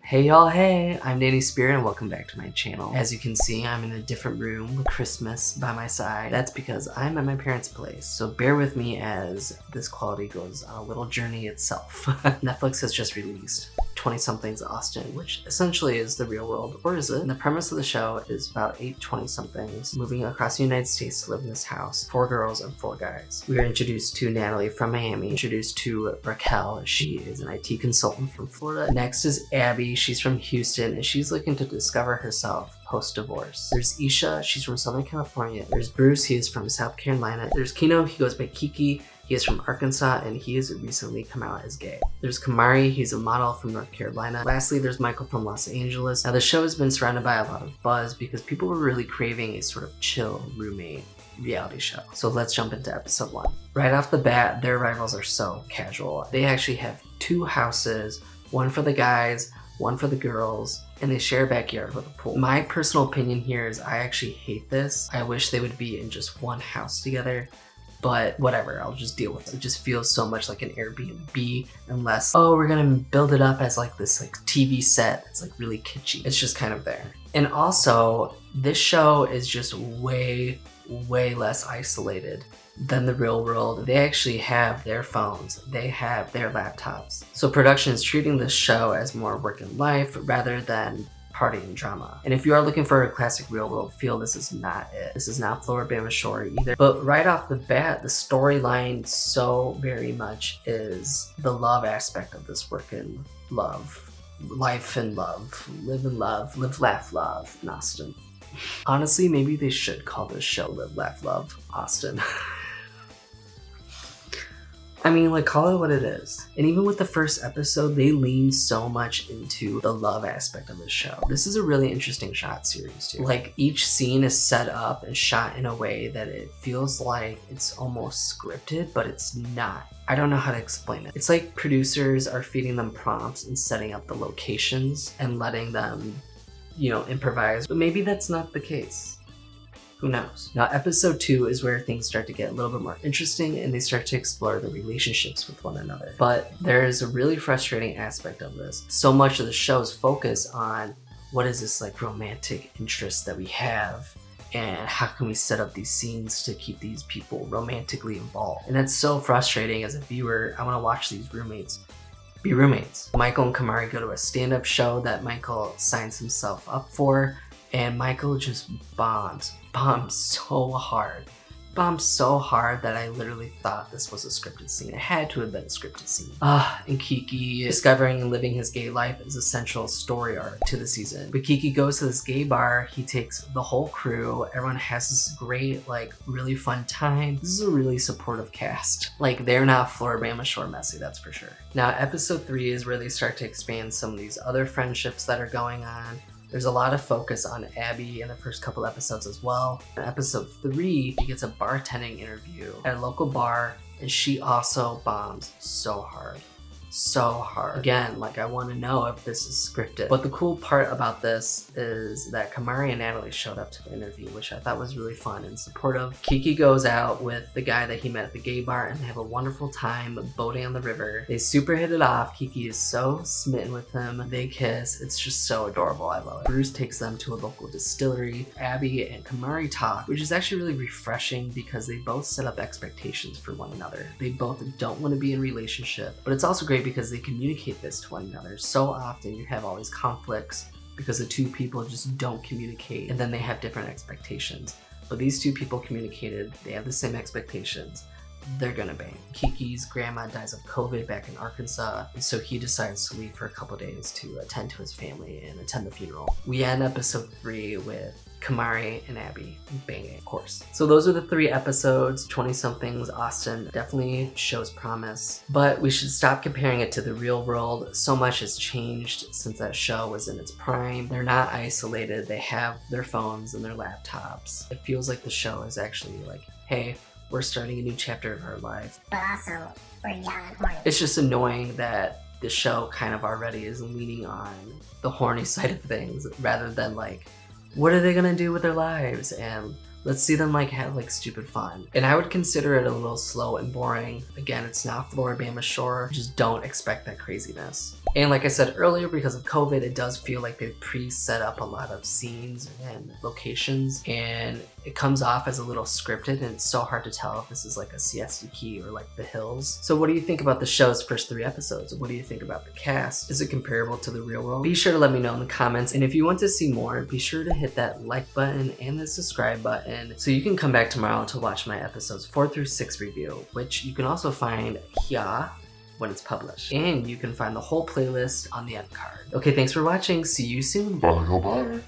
Hey y'all, hey! I'm Danny Spirit and welcome back to my channel. As you can see, I'm in a different room with Christmas by my side. That's because I'm at my parents' place, so bear with me as this quality goes on a little journey itself. Netflix has just released 20-somethings Austin, which essentially is the real world, or is it? And the premise of the show is about 8 20-somethings moving across the United States to live in this house. 4 girls and 4 guys. We are introduced to Natalie from Miami, introduced to Raquel. She is an IT consultant from Florida. Next is Abby. She's from Houston and she's looking to discover herself post-divorce. There's Isha, she's from Southern California. There's Bruce, he is from South Carolina. There's Kino, he goes by Kiki. He is from Arkansas and he has recently come out as gay. There's Kamari, he's a model from North Carolina. Lastly, there's Michael from Los Angeles. Now the show has been surrounded by a lot of buzz because people were really craving a sort of chill roommate reality show. So let's jump into episode 1. Right off the bat, their arrivals are so casual. They actually have 2 houses, one for the guys, one for the girls, and they share a backyard with a pool. My personal opinion here is I actually hate this. I wish they would be in just one house together, but whatever, I'll just deal with it. It just feels so much like an Airbnb, unless, oh, we're gonna build it up as like this like TV set that's like really kitschy. It's just kind of there. And also, this show is just way less isolated than the real world. They actually have their phones, they have their laptops. So production is treating this show as more work and life rather than party and drama. And if you are looking for a classic real world feel, this is not it. This is not Floribama Shore either. But right off the bat, the storyline so very much is the love aspect of this work and love. Life and love. Live and love. Live, laugh, love in Austin. Honestly, maybe they should call this show Live, Laugh, Love Austin. I mean, like, call it what it is. And even with the first episode, they lean so much into the love aspect of the show. This is a really interesting shot series too. Like, each scene is set up and shot in a way that it feels like it's almost scripted, but it's not. I don't know how to explain it. It's like producers are feeding them prompts and setting up the locations and letting them, you know, improvise. But maybe that's not the case. Who knows? Now, episode 2 is where things start to get a little bit more interesting and they start to explore the relationships with one another. But there is a really frustrating aspect of this. So much of the show's focus on what is this like romantic interest that we have and how can we set up these scenes to keep these people romantically involved. And that's so frustrating as a viewer. I want to watch these roommates be roommates. Michael and Kamari go to a stand-up show that Michael signs himself up for, and Michael just bombs so hard that I literally thought this was a scripted scene. It had to have been a scripted scene. And Kiki discovering and living his gay life is a central story arc to the season. But Kiki goes to this gay bar, he takes the whole crew, everyone has this great, like, really fun time. This is a really supportive cast. Like, they're not Floribama Shore messy, that's for sure. Now, episode 3 is where they start to expand some of these other friendships that are going on. There's a lot of focus on Abby in the first couple episodes as well. In episode 3, she gets a bartending interview at a local bar and she also bombs so hard. Again, like, I want to know if this is scripted. But the cool part about this is that Kamari and Natalie showed up to the interview, which I thought was really fun and supportive. Kiki goes out with the guy that he met at the gay bar and they have a wonderful time boating on the river. They super hit it off. Kiki is so smitten with him. They kiss. It's just so adorable. I love it. Bruce takes them to a local distillery. Abby and Kamari talk, which is actually really refreshing because they both set up expectations for one another. They both don't want to be in a relationship, but it's also great because they communicate this to one another. So often you have all these conflicts because the 2 people just don't communicate and then they have different expectations. But these 2 people communicated, they have the same expectations, they're gonna bang. Kiki's grandma dies of COVID back in Arkansas, and so he decides to leave for a couple days to attend to his family and attend the funeral. We end episode 3 with Kamari and Abby banging, of course. So those are the 3 episodes. 20-somethings Austin definitely shows promise, but we should stop comparing it to the real world. So much has changed since that show was in its prime. They're not isolated. They have their phones and their laptops. It feels like the show is actually like, hey, we're starting a new chapter of our life. But also, we're young and horny. It's just annoying that the show kind of already is leaning on the horny side of things rather than like, what are they gonna do with their lives? And Let's see them like have like stupid fun. And I would consider it a little slow and boring. Again, it's not Floribama Shore. Just don't expect that craziness. And like I said earlier, because of COVID, it does feel like they've pre-set up a lot of scenes and locations, and it comes off as a little scripted, and it's so hard to tell if this is like a Siesta Key or like the hills. So what do you think about the show's first 3 episodes? What do you think about the cast? Is it comparable to the real world? Be sure to let me know in the comments, and if you want to see more, be sure to hit that like button and the subscribe button so you can come back tomorrow to watch my episodes 4 through 6 review, which you can also find here when it's published. And you can find the whole playlist on the end card. Okay, thanks for watching. See you soon. Bye.